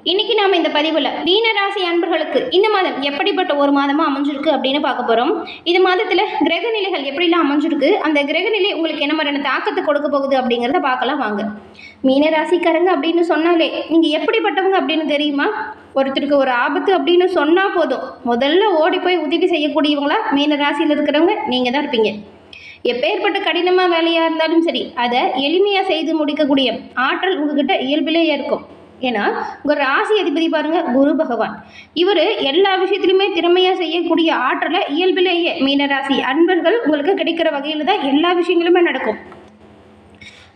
இன்னைக்கு நாம இந்த பதிவில் மீனராசி அன்பர்களுக்கு இந்த மாதம் எப்படிப்பட்ட ஒரு மாதமா அமைஞ்சிருக்கு அப்படின்னு பார்க்க போறோம். இந்த மாதத்துல கிரக நிலைகள் எப்படிலாம் அமைஞ்சிருக்கு, அந்த கிரக நிலை உங்களுக்கு என்ன மாதிரியான தாக்கத்தை கொடுக்க போகுது அப்படிங்கிறத பார்க்கலாம் வாங்க. மீனராசிக்காரங்க அப்படின்னு சொன்னாலே நீங்க எப்படிப்பட்டவங்க அப்படின்னு தெரியுமா? ஒருத்தருக்கு ஒரு ஆபத்து அப்படின்னு சொன்னா போதும் முதல்ல ஓடி போய் உதவி செய்யக்கூடியவங்களா மீனராசியில் இருக்கிறவங்க நீங்க தான் இருப்பீங்க. எப்பேற்பட்ட கடினமாக வேலையாக இருந்தாலும் சரி, அதை எளிமையாக செய்து முடிக்கக்கூடிய ஆற்றல் உங்ககிட்ட இயல்பிலேயே இருக்கும். ஏன்னா உங்கள் ராசி அதிபதி பாருங்க குரு பகவான். இவர் எல்லா விஷயத்திலுமே திறமையாக செய்யக்கூடிய ஆற்றலை இயல்பிலேயே மீனராசி அன்பர்கள் உங்களுக்கு கிடைக்கிற வகையில் தான் எல்லா விஷயங்களுமே நடக்கும்.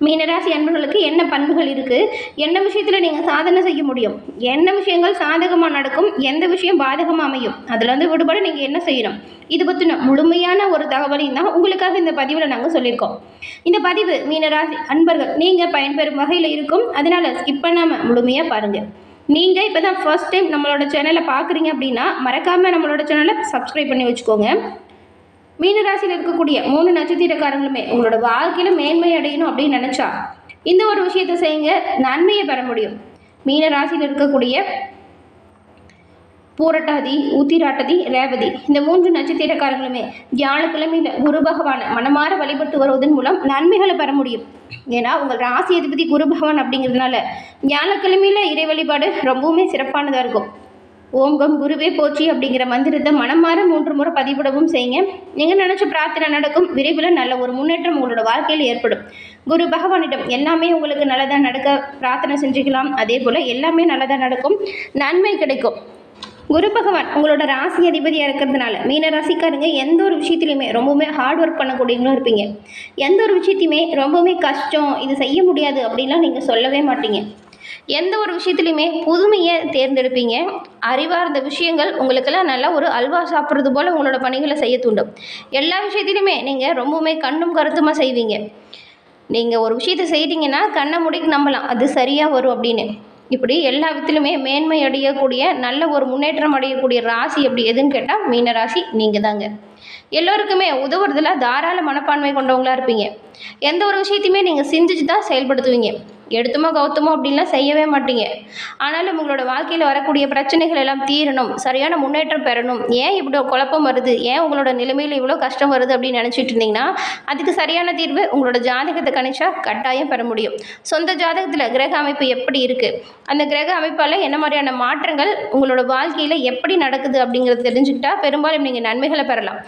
மீனராசி அன்பர்களுக்கு என்ன பண்புகள் இருக்குது, என்ன விஷயத்தில் நீங்கள் சாதனை செய்ய முடியும், என்ன விஷயங்கள் சாதகமாக நடக்கும், எந்த விஷயம் பாதகமாக அமையும், அதில் வந்து விடுபட நீங்கள் என்ன செய்யணும், இது பற்றின முழுமையான ஒரு தகவலையும் தான் உங்களுக்காக இந்த பதிவில் நாங்கள் சொல்லியிருக்கோம். இந்த பதிவு மீனராசி அன்பர்கள் நீங்கள் பயன்பெறும் வகையில் இருக்கும். அதனால் ஸ்கிப் பண்ணாமல் முழுமையாக பாருங்கள். நீங்கள் இப்போ தான் ஃபர்ஸ்ட் டைம் நம்மளோட சேனலை பார்க்குறீங்க அப்படின்னா மறக்காமல் நம்மளோட சேனலை சப்ஸ்கிரைப் பண்ணி வச்சுக்கோங்க. மீனராசியில் இருக்கக்கூடிய 3 நட்சத்திரக்காரங்களுமே உங்களோட வாழ்க்கையில் மேன்மை அடையணும் அப்படின்னு நினச்சா இந்த ஒரு விஷயத்தை செய்யுங்க, நன்மையை பெற முடியும். மீனராசியில் இருக்கக்கூடிய பூரட்டாதி, உத்திராட்டதி, ரேவதி இந்த 3 நட்சத்திரக்காரங்களுமே வியாழக்கிழமையில் குரு பகவானை மனமாற வழிபட்டு வருவதன் மூலம் நன்மைகளை பெற முடியும். ஏன்னா உங்கள் ராசி அதிபதி குரு பகவான் அப்படிங்கிறதுனால வியாழக்கிழமையில் இறை வழிபாடு ரொம்பவுமே சிறப்பானதாக இருக்கும். ஓம் கம் குருவே போற்றி அப்படிங்கிற மந்திரத்தை மனமாற 3 முறை பதிவிடவும் செய்யுங்க. நீங்கள் நினச்ச பிரார்த்தனை நடக்கும். விரைவில் நல்ல ஒரு முன்னேற்றம் உங்களோட வாழ்க்கையில் ஏற்படும். குரு பகவானிடம் எல்லாமே உங்களுக்கு நல்லதாக நடக்க பிரார்த்தனை செஞ்சுக்கலாம். அதே போல் எல்லாமே நல்லதாக நடக்கும், நன்மை கிடைக்கும். குரு பகவான் உங்களோட ராசி அதிபதியாக இருக்கிறதுனால மீனராசிக்காரங்க எந்த ஒரு விஷயத்துலையுமே ரொம்பவுமே ஹார்ட் ஒர்க் பண்ணக்கூடியவங்களும் இருப்பீங்க. எந்த ஒரு விஷயத்தையுமே ரொம்பவுமே கஷ்டம், இது செய்ய முடியாது அப்படின்லாம் நீங்கள் சொல்லவே மாட்டீங்க. எந்த ஒரு விஷயத்துலையுமே புதுமையை தேர்ந்தெடுப்பீங்க. அறிவார்ந்த விஷயங்கள் உங்களுக்கெல்லாம் நல்லா ஒரு அல்வா சாப்பிட்றது போல் உங்களோட பணிகளை செய்ய தூண்டும். எல்லா விஷயத்திலுமே நீங்கள் ரொம்பவுமே கண்ணும் கருத்துமாக செய்வீங்க. நீங்கள் ஒரு விஷயத்தை செய்கிறீங்கன்னா கண்ணை முடிக்கு நம்பலாம் அது சரியாக வரும் அப்படின்னு. இப்படி எல்லா விதத்திலுமே மேன்மை அடையக்கூடிய நல்ல ஒரு முன்னேற்றம் அடையக்கூடிய ராசி அப்படி எதுன்னு கேட்டால் மீனராசி நீங்கள் தாங்க. எல்லோருக்குமே உதவுறதுல தாராள மனப்பான்மை கொண்டவங்களா இருப்பீங்க. எந்த ஒரு விஷயத்தையுமே நீங்கள் சிந்திச்சு தான் செயல்படுத்துவீங்க. எடுத்துமோ கௌத்தமோ அப்படின்லாம் செய்யவே மாட்டீங்க. ஆனாலும் உங்களோட வாழ்க்கையில் வரக்கூடிய பிரச்சனைகள் எல்லாம் தீரணும், சரியான முன்னேற்றம் பெறணும், ஏன் இப்படி குழப்பம் வருது, ஏன் உங்களோட நிலைமையில் இவ்வளோ கஷ்டம் வருது அப்படின்னு நினச்சிட்டு இருந்தீங்கன்னா அதுக்கு சரியான தீர்வு உங்களோட ஜாதகத்தை கணிச்சா கட்டாயம் பெற முடியும். சொந்த ஜாதகத்தில் கிரக அமைப்பு எப்படி இருக்குது, அந்த கிரக அமைப்பால் என்ன மாதிரியான மாற்றங்கள் உங்களோட வாழ்க்கையில் எப்படி நடக்குது அப்படிங்கிறது தெரிஞ்சுக்கிட்டா பெரும்பாலும் நீங்கள் நன்மைகளை பெறலாம்.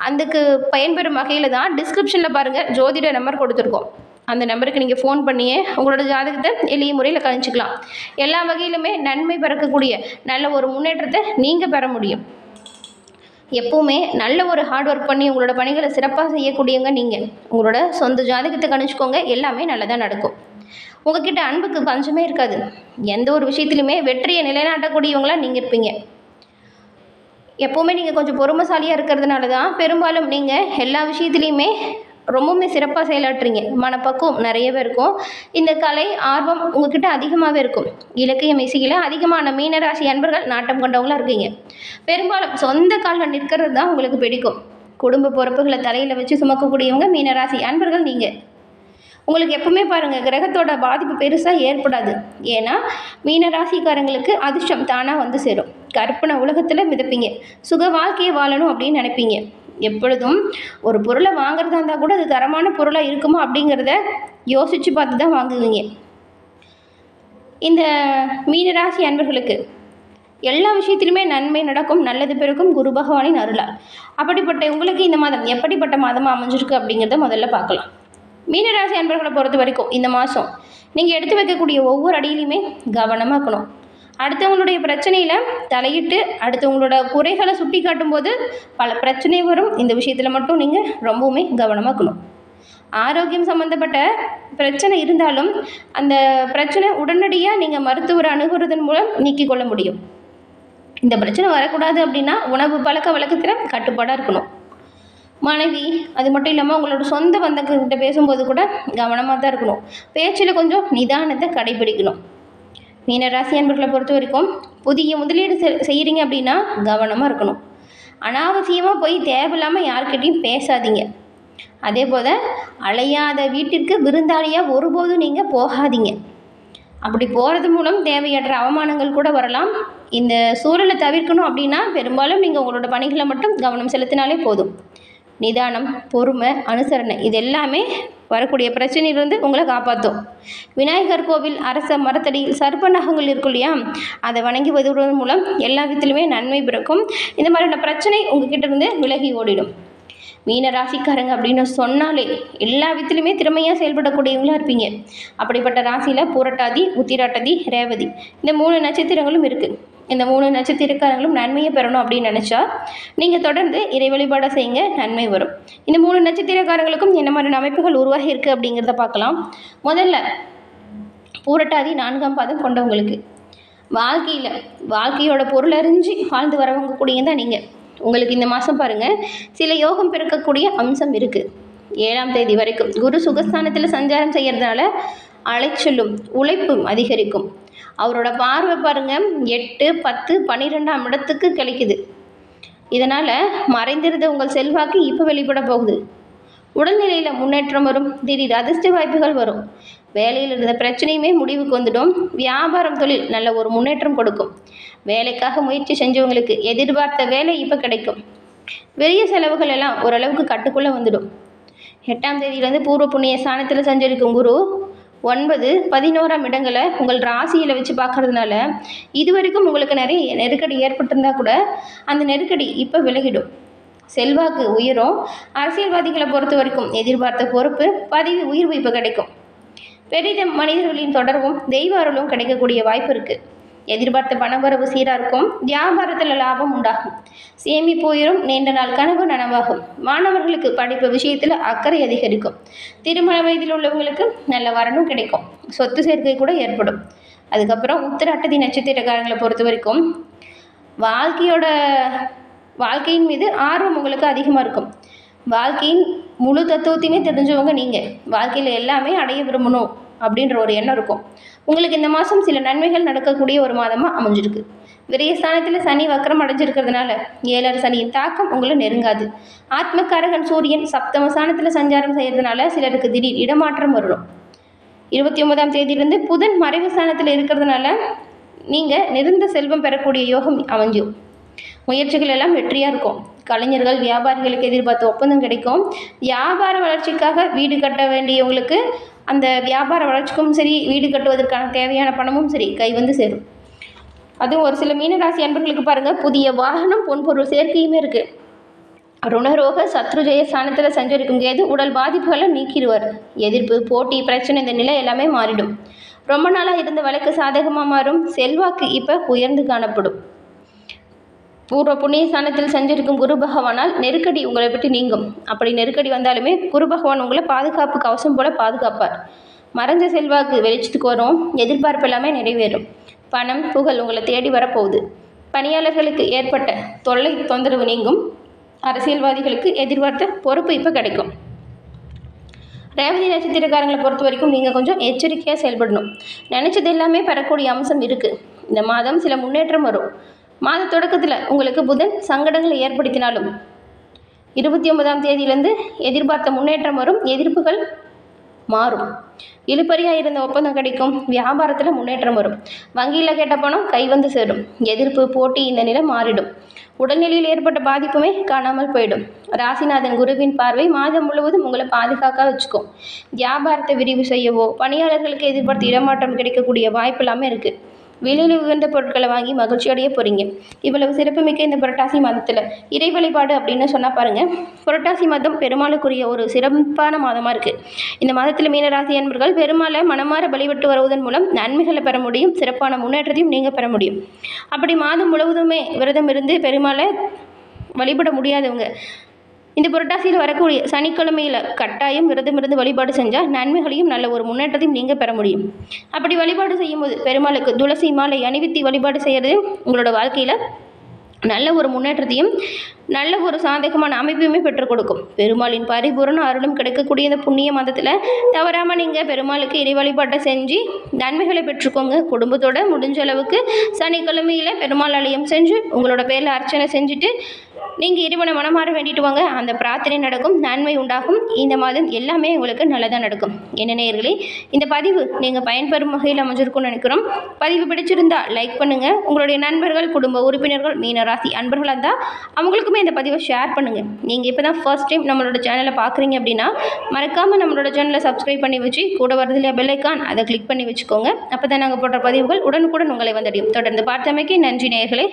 அதுக்கு பயன்பெறும் வகையில் தான் டிஸ்கிரிப்ஷனில் பாருங்கள் ஜோதிட நம்பர் கொடுத்துருக்கோம். அந்த நம்பருக்கு நீங்கள் ஃபோன் பண்ணியே உங்களோட ஜாதகத்தை எளிய முறையில் கணிச்சிக்கலாம். எல்லா வகையிலுமே நன்மை பிறக்கக்கூடிய நல்ல ஒரு முன்னேற்றத்தை நீங்கள் பெற முடியும். எப்போவுமே நல்ல ஒரு ஹார்ட் ஒர்க் பண்ணி உங்களோட பணிகளை சிறப்பாக செய்யக்கூடியவங்க நீங்கள். உங்களோட சொந்த ஜாதகத்தை கணிச்சிக்கோங்க, எல்லாமே நல்லதாக நடக்கும். உங்ககிட்ட அன்புக்கு பஞ்சமே இருக்காது. எந்த ஒரு விஷயத்துலையுமே வெற்றியை நிலைநாட்டக்கூடியவங்களாக நீங்கள் இருப்பீங்க. எப்போவுமே நீங்கள் கொஞ்சம் பொறுமைசாலியாக இருக்கிறதுனால தான் பெரும்பாலும் நீங்கள் எல்லா விஷயத்துலையுமே ரொம்பவுமே சிறப்பாக செயலாற்றுறீங்க. மனப்பக்குவம் நிறையவே இருக்கும். இந்த கலை ஆர்வம் உங்ககிட்ட அதிகமாகவே இருக்கும். இலக்கியம் இசையில் அதிகமான மீனராசி அன்பர்கள் நாட்டம் கொண்டவங்களாக இருக்கீங்க. பெரும்பாலும் சொந்த காலில் நிற்கிறது தான் உங்களுக்கு பிடிக்கும். குடும்ப பொறுப்புகளை தலையில் வச்சு சுமக்கக்கூடியவங்க மீனராசி அன்பர்கள் நீங்கள். உங்களுக்கு எப்பவுமே பாருங்கள் கிரகத்தோட பாதிப்பு பெருசாக ஏற்படாது. ஏன்னா மீனராசிக்காரங்களுக்கு அதிர்ஷ்டம் தானாக வந்து சேரும். கற்பனை உலகத்தில் மிதப்பீங்க. சுக வாழ்க்கையை வாழணும் அப்படின்னு நினைப்பீங்க. எப்பொழுதும் ஒரு பொருளை வாங்குறதா இருந்தால் கூட அது தரமான பொருளாக இருக்குமா அப்படிங்கிறத யோசித்து பார்த்து தான் வாங்குவீங்க. இந்த மீனராசி அன்பர்களுக்கு எல்லா விஷயத்திலுமே நன்மை நடக்கும், நல்லது பெருக்கும் குரு பகவானின் அருளால். அப்படிப்பட்ட உங்களுக்கு இந்த மாதம் எப்படிப்பட்ட மாதமாக அமைஞ்சிருக்கு அப்படிங்கிறத முதல்ல பார்க்கலாம். மீனராசி அன்பர்களை பொறுத்த வரைக்கும் இந்த மாதம் நீங்கள் எடுத்து வைக்கக்கூடிய ஒவ்வொரு அடியிலையுமே கவனமாக இருக்கணும். அடுத்தவங்களுடைய பிரச்சனையில் தலையிட்டு அடுத்தவங்களோட குறைகளை சுட்டி காட்டும்போது பல பிரச்சனை வரும். இந்த விஷயத்தில் மட்டும் நீங்கள் ரொம்பவுமே கவனமாக இருக்கணும். ஆரோக்கியம் சம்மந்தப்பட்ட பிரச்சனை இருந்தாலும் அந்த பிரச்சனை உடனடியாக நீங்கள் மருத்துவரை அணுகுறதன் மூலம் நீக்கிக் கொள்ள முடியும். இந்த பிரச்சனை வரக்கூடாது அப்படின்னா உணவு பழக்க வழக்கத்தில் கட்டுப்பாடாக இருக்கணும். மனைவி அது மட்டும் இல்லாமல் உங்களோட சொந்த பந்தங்கிட்ட பேசும்போது கூட கவனமாக தான் இருக்கணும். பேச்சில் கொஞ்சம் நிதானத்தை கடைபிடிக்கணும். மீனராசி அன்பர்களை பொறுத்த வரைக்கும் புதிய முதலீடு செய்கிறீங்க அப்படின்னா கவனமாக இருக்கணும். அனாவசியமாக போய் தேவையில்லாமல் யார்கிட்டையும் பேசாதீங்க. அதே போல் அலையாத வீட்டிற்கு விருந்தாளியாக ஒருபோதும் நீங்கள் போகாதீங்க. அப்படி போகிறது மூலம் தேவையற்ற அவமானங்கள் கூட வரலாம். இந்த சூழலை தவிர்க்கணும் அப்படின்னா பெரும்பாலும் நீங்கள் உங்களோட பணிகளை மட்டும் கவனம் செலுத்தினாலே போதும். நிதானம், பொறுமை, அனுசரணை இது எல்லாமே வரக்கூடிய பிரச்சனையிலிருந்து உங்களை காப்பாற்றும். விநாயகர் கோவில், அரச மரத்தடியில் சர்ப்ப நகங்கள் இருக்கும் இல்லையா, அதை வணங்கி வருவதன் மூலம் எல்லா விதத்திலுமே நன்மை பிறக்கும். இந்த மாதிரியான பிரச்சனை உங்ககிட்ட இருந்து விலகி ஓடிடும். மீன ராசிக்காரங்க அப்படின்னு சொன்னாலே எல்லா விதத்திலுமே திறமையாக செயல்படக்கூடியவங்களாக இருப்பீங்க. அப்படிப்பட்ட ராசியில் பூரட்டாதி, உத்திராட்டதி, ரேவதி இந்த 3 நட்சத்திரங்களும் இருக்குது. இந்த 3 நட்சத்திரக்காரங்களும் நன்மையை பெறணும் அப்படின்னு நினச்சா நீங்கள் தொடர்ந்து இறை வழிபாடை செய்யுங்க, நன்மை வரும். இந்த 3 நட்சத்திரக்காரங்களுக்கும் என்ன மாதிரியான அமைப்புகள் உருவாகி இருக்குது அப்படிங்கிறத பார்க்கலாம். முதல்ல பூரட்டாதி 4ஆம் பாதம் கொண்டவங்களுக்கு வாழ்க்கையோட பொருளறிஞ்சு வாழ்ந்து வரவங்க கூடிய தான் நீங்கள். உங்களுக்கு இந்த மாதம் பாருங்கள் சில யோகம் பிறக்கக்கூடிய அம்சம் இருக்குது. 7ஆம் தேதி வரைக்கும் குரு சுகஸ்தானத்தில் சஞ்சாரம் செய்கிறதுனால அலைச்சலும் உழைப்பும் அதிகரிக்கும். அவரோட பார்வை பாருங்கள் 8, 10, 12ஆம் இடத்துக்கு கிடைக்குது. இதனால் மறைந்திருந்த உங்கள் செல்வாக்கு இப்போ வெளிப்பட போகுது. உடல்நிலையில் முன்னேற்றம் வரும். திடீர் அதிர்ஷ்ட வாய்ப்புகள் வரும். வேலையில் இருந்த பிரச்சனையுமே முடிவுக்கு வந்துடும். வியாபாரம், தொழில் நல்ல ஒரு முன்னேற்றம் கொடுக்கும். வேலைக்காக முயற்சி செஞ்சவங்களுக்கு எதிர்பார்த்த வேலை இப்போ கிடைக்கும். பெரிய செலவுகள் எல்லாம் ஓரளவுக்கு கட்டுக்குள்ளே வந்துடும். 8ஆம் தேதியிலேருந்து பூர்வ புண்ணிய ஸ்தானத்தில் சஞ்சரிக்கும் குரு 9, 11ஆம் இடங்களை உங்கள் ராசியில் வச்சு பார்க்கறதுனால இதுவரைக்கும் உங்களுக்கு நிறைய நெருக்கடி ஏற்பட்டிருந்தா கூட அந்த நெருக்கடி இப்போ விலகிடும். செல்வாக்கு உயரும். அரசியல்வாதிகளை பொறுத்த வரைக்கும் எதிர்பார்த்த பொறுப்பு, பதவி உயர்வு இப்போ கிடைக்கும். பெரிய மனிதர்களின் தொடர்பும் தெய்வ அருளும் கிடைக்கக்கூடிய வாய்ப்பு இருக்குது. எதிர்பார்த்த பணவரவு சீராக இருக்கும். வியாபாரத்தில் லாபம் உண்டாகும். சேமிப்பு உயரும். நீண்ட நாள் கனவு நனவாகும். மாணவர்களுக்கு படிப்பு விஷயத்தில் அக்கறை அதிகரிக்கும். திருமண வயதில் உள்ளவங்களுக்கு நல்ல வரணும் கிடைக்கும். சொத்து சேர்க்கை கூட ஏற்படும். அதுக்கப்புறம் உத்திராட்டதி நட்சத்திரக்காரங்களை பொறுத்த வரைக்கும் வாழ்க்கையின் மீது ஆர்வம் உங்களுக்கு அதிகமாக இருக்கும். வாழ்க்கையின் முழு தத்துவத்தையுமே தெரிஞ்சவங்க நீங்கள். வாழ்க்கையில் எல்லாமே அடைய விரும்பணும் அப்படின்ற ஒரு எண்ணம் இருக்கும். உங்களுக்கு இந்த மாதம் சில நன்மைகள் நடக்கக்கூடிய ஒரு மாதமாக அமைஞ்சிருக்கு. விரயஸ்தானத்தில் சனி வக்கரம் அடைஞ்சிருக்கிறதுனால 7ஆம் சனியின் தாக்கம் உங்களை நெருங்காது. ஆத்மகாரகன் சூரியன் சப்தம ஸ்தானத்தில் சஞ்சாரம் செய்கிறதுனால சிலருக்கு திடீர் இடமாற்றம் வரும். 29ஆம் தேதியிலிருந்து புதன் மறைவு ஸ்தானத்தில் இருக்கிறதுனால நீங்கள் நிறந்த செல்வம் பெறக்கூடிய யோகம் அமைஞ்சும். முயற்சிகள் எல்லாம் வெற்றியாக இருக்கும். கலைஞர்கள், வியாபாரிகளுக்கு எதிர்பார்த்த ஒப்பந்தம் கிடைக்கும். வியாபார வளர்ச்சிக்காக வீடு கட்ட வேண்டியவங்களுக்கு அந்த வியாபார வளர்ச்சிக்கும் சரி, வீடு கட்டுவதற்கான தேவையான பணமும் சரி கை வந்து சேரும். அதுவும் ஒரு சில மீனராசி அன்பர்களுக்கு பாருங்கள் புதிய வாகனம், பொன்பொருள் சேர்க்கையுமே இருக்குது. ருணரோக சத்ருஜய ஸ்தானத்தில் சஞ்சரிக்கும் கேது உடல் பாதிப்புகளை நீக்கிடுவார். எதிர்ப்பு, போட்டி, பிரச்சனை இந்த நிலை எல்லாமே மாறிடும். ரொம்ப நாளாக இருந்த வழக்கு சாதகமாக மாறும். செல்வாக்கு இப்போ உயர்ந்து காணப்படும். பூர்வ புண்ணிய ஸ்தானத்தில் சஞ்சரிக்கும் குரு பகவானால் நெருக்கடி உங்களை விட்டு நீங்கும். அப்படி நெருக்கடி வந்தாலுமே குரு பகவான் உங்களை பாதுகாப்பு கவசம் போல பாதுகாப்பார். மறைஞ்ச செல்வாக்கு வெளிச்சத்துக்கு வரும். எதிர்பார்ப்பு எல்லாமே நிறைவேறும். பணம், புகழ் உங்களை தேடி வரப்போகுது. பணியாளர்களுக்கு ஏற்பட்ட தொந்தரவு நீங்கும். அரசியல்வாதிகளுக்கு எதிர்பார்த்த பொறுப்பு இப்போ கிடைக்கும். ரேவதி நட்சத்திரக்காரங்களை பொறுத்த வரைக்கும் நீங்கள் கொஞ்சம் எச்சரிக்கையாக செயல்படணும். நினச்சது எல்லாமே பெறக்கூடிய அம்சம் இருக்குது. இந்த மாதம் சில முன்னேற்றம் வரும். மாத தொடக்கத்தில் உங்களுக்கு புதன் சங்கடங்களை ஏற்படுத்தினாலும் 29ஆம் தேதியிலேருந்து எதிர்பார்த்த முன்னேற்றம் வரும். எதிர்ப்புகள் மாறும். இழுபறியாக இருந்த ஒப்பந்தம் கிடைக்கும். வியாபாரத்தில் முன்னேற்றம் வரும். வங்கியில் கேட்ட பணம் கை வந்து சேரும். எதிர்ப்பு, போட்டி இந்த நிலை மாறிடும். உடல்நிலையில் ஏற்பட்ட பாதிப்புமே காணாமல் போயிடும். ராசிநாதன் குருவின் பார்வை மாதம் முழுவதும் உங்களை பாதுகாக்க வச்சுக்கும். வியாபாரத்தை விரிவு செய்யவோ, பணியாளர்களுக்கு எதிர்பார்த்த இடமாற்றம் கிடைக்கக்கூடிய வாய்ப்பு எல்லாமே இருக்குது. வெளியில் உயர்ந்த பொருட்களை வாங்கி மகிழ்ச்சியோடைய போகிறீங்க. இவ்வளவு சிறப்புமிக்க இந்த புரட்டாசி மாதத்தில் இறை வழிபாடு அப்படின்னு சொன்னால் பாருங்கள், புரட்டாசி மாதம் பெருமாளுக்குரிய ஒரு சிறப்பான மாதமாக இருக்குது. இந்த மாதத்தில் மீனராசி அன்பர்கள் பெருமாளை மனமாற வழிபட்டு வருவதன் மூலம் நன்மைகளை பெற முடியும். சிறப்பான முன்னேற்றத்தையும் நீங்கள் பெற முடியும். அப்படி மாதம் முழுவதுமே விரதம் இருந்து பெருமாளை வழிபட முடியாதவங்க இந்த புரட்டாசியில் வரக்கூடிய சனிக்கிழமையில் கட்டாயம் விரதமிருந்து வழிபாடு செஞ்சால் நன்மைகளையும் நல்ல ஒரு முன்னேற்றத்தையும் நீங்கள் பெற முடியும். அப்படி வழிபாடு செய்யும்போது பெருமாளுக்கு துளசி மாலை அணிவித்து வழிபாடு செய்கிறது உங்களோட வாழ்க்கையில் நல்ல ஒரு முன்னேற்றத்தையும் நல்ல ஒரு சாதகமான அமைப்பையுமே பெற்றுக் கொடுக்கும். பெருமாளின் பரிபூரண அருளும் கிடைக்கக்கூடிய இந்த புண்ணிய மாதத்தில் தவறாமல் நீங்கள் பெருமாளுக்கு இறை வழிபாட்டை செஞ்சு நன்மைகளை பெற்றுக்கோங்க. குடும்பத்தோடு முடிஞ்ச அளவுக்கு சனிக்கிழமையில் பெருமாள் ஆலயம் செஞ்சு உங்களோட பேரில் அர்ச்சனை செஞ்சுட்டு நீங்கள் இறைவனை மனமாற வேண்டிட்டு வாங்க, அந்த பிரார்த்தனை நடக்கும், நன்மை உண்டாகும். இந்த மாதம் எல்லாமே உங்களுக்கு நல்லதாக நடக்கும். என்ன நேயர்களே, இந்த பதிவு நீங்கள் பயன்பெறும் வகையில் அமைஞ்சிருக்கும்னு நினைக்கிறோம். பதிவு பிடிச்சிருந்தா லைக் பண்ணுங்கள். உங்களுடைய நண்பர்கள், குடும்ப உறுப்பினர்கள், மீனராசி அன்பர்களாக இருந்தால் அவங்களுக்குமே இந்த பதிவை ஷேர் பண்ணுங்கள். நீங்கள் இப்போ தான் ஃபர்ஸ்ட் டைம் நம்மளோட சேனலை பார்க்குறீங்க அப்படின்னா மறக்காமல் நம்மளோட சேனலை சப்ஸ்கிரைப் பண்ணி வச்சு கூட வரதுலையே பெல் ஐக்கான் அதை கிளிக் பண்ணி வச்சுக்கோங்க. அப்போ தான் நாங்கள் போடுற பதிவுகள் உடனுக்குடன் உங்களை வந்தடையும். தொடர்ந்து பார்த்தமைக்கு நன்றி நேயர்களே.